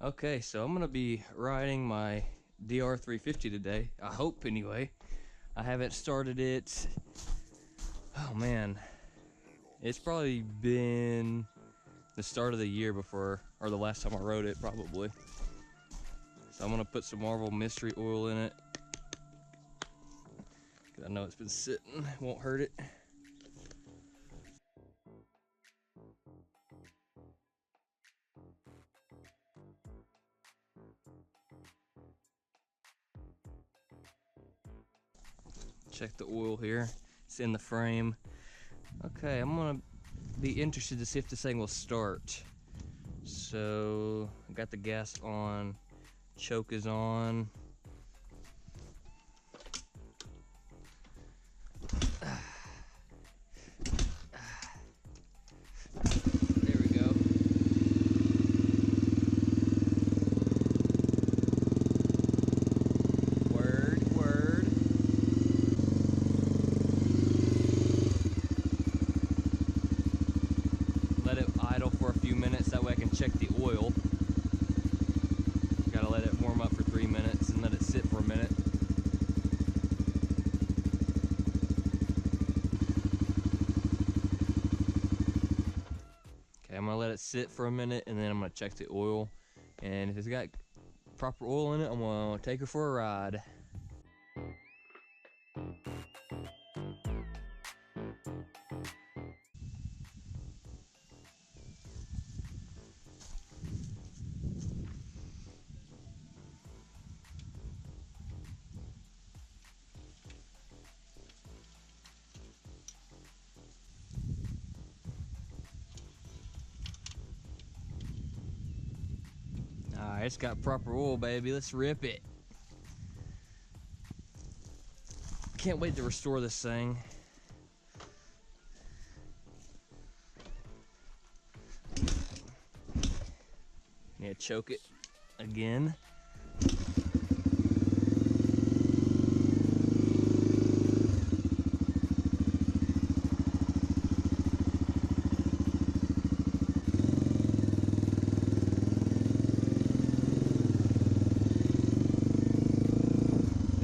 Okay, so I'm gonna be riding my DR350 today. I hope, anyway. I haven't started it. Oh man, it's probably been the start of the year before, or the last time I rode it, probably. So I'm gonna put some Marvel Mystery Oil in it. 'Cause I know it's been sitting, won't hurt it. Check the oil here, it's in the frame. Okay, I'm gonna be interested to see if this thing will start. So, I got the gas on, choke is on. There we go. Word. Let it idle for a few minutes, that way I can check the oil. Gotta let it warm up for 3 minutes and let it sit for a minute. Okay, I'm gonna let it sit for a minute and then I'm gonna check the oil. And if it's got proper oil in it, I'm gonna take her for a ride. Alright, it's got proper oil, baby. Let's rip it. Can't wait to restore this thing. Yeah, choke it again.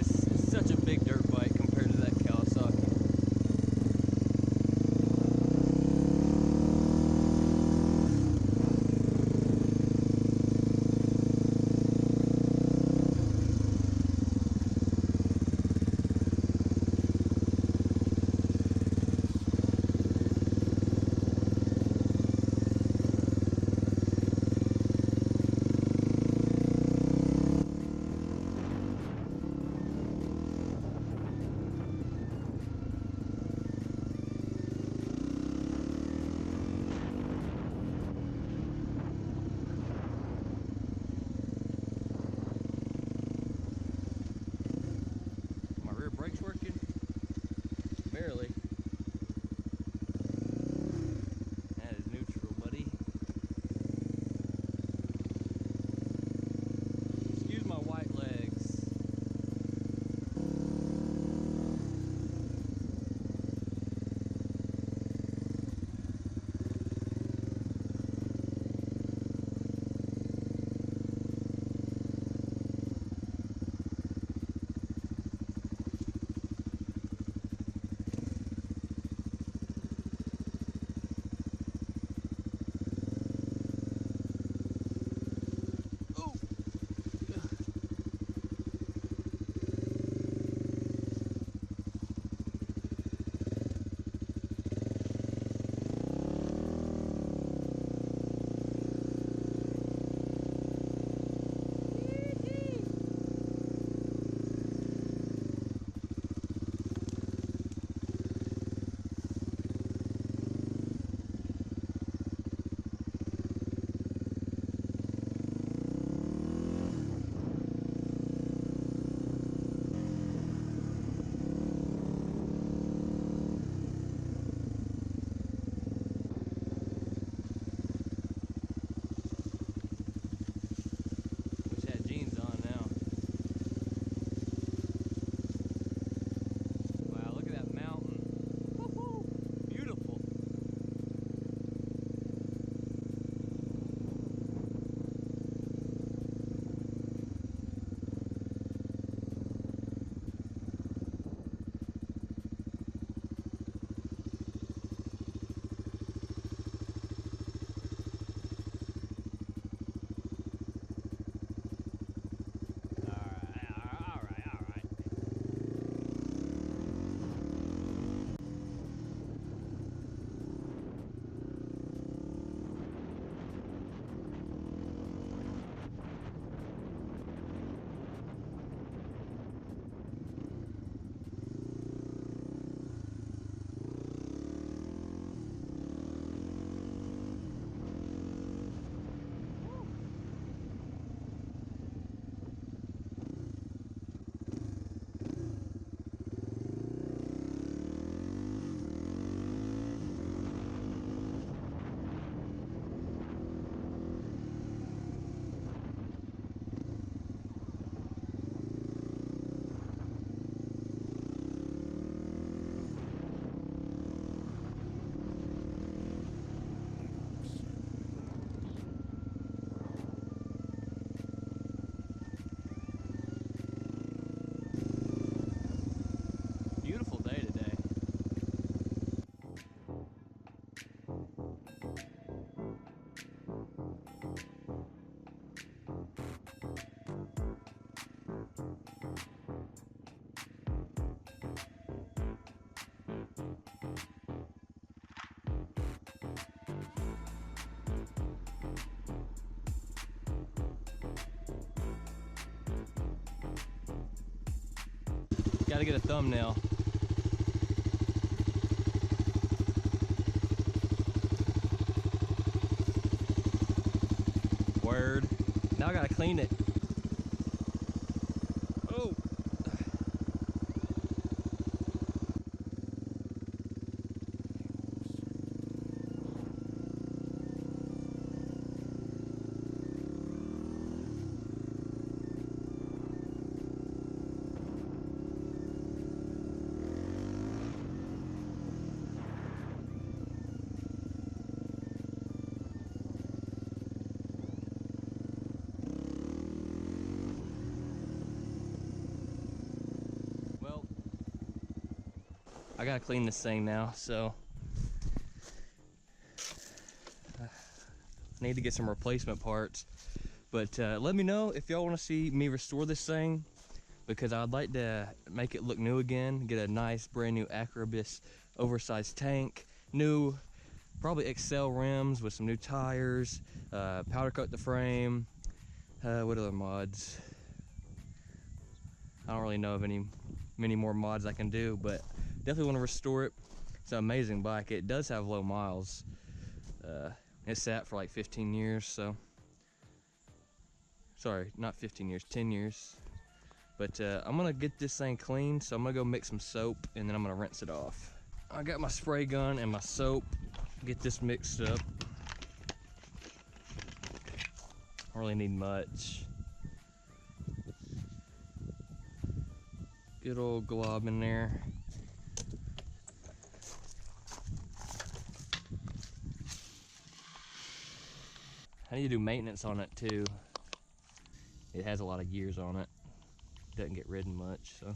It's such a big dirt bike compared to that Kawasaki. Gotta get a thumbnail. Word. Now I gotta clean it. Oh. Well, I gotta clean this thing now, so I need to get some replacement parts. But let me know if y'all want to see me restore this thing, because I'd like to make it look new again, get a nice brand new Acrobus oversized tank, new probably Excel rims with some new tires, powder coat the frame. What other mods? I don't really know of many more mods I can do, but definitely want to restore it. It's an amazing bike. It does have low miles. It sat for like 15 years, so sorry, not 15 years, 10 years. But I'm gonna get this thing clean, so I'm gonna go mix some soap and then I'm gonna rinse it off. I got my spray gun and my soap. Get this mixed up. I don't really need much. Good old glob in there. I need to do maintenance on it too. It has a lot of years on it. Doesn't get ridden much, so.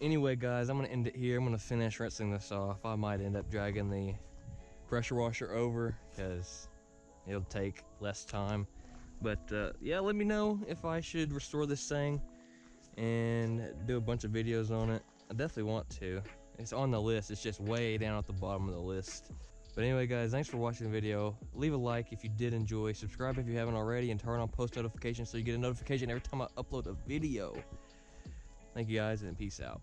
Anyway guys, I'm gonna end it here. I'm gonna finish rinsing this off. I might end up dragging the pressure washer over because it'll take less time. But yeah, let me know if I should restore this thing and do a bunch of videos on it. I definitely want to. It's on the list. It's just way down at the bottom of the list. But anyway guys, thanks for watching the video. Leave a like if you did enjoy. Subscribe if you haven't already, and turn on post notifications so you get a notification every time I upload a video. Thank you guys, and peace out.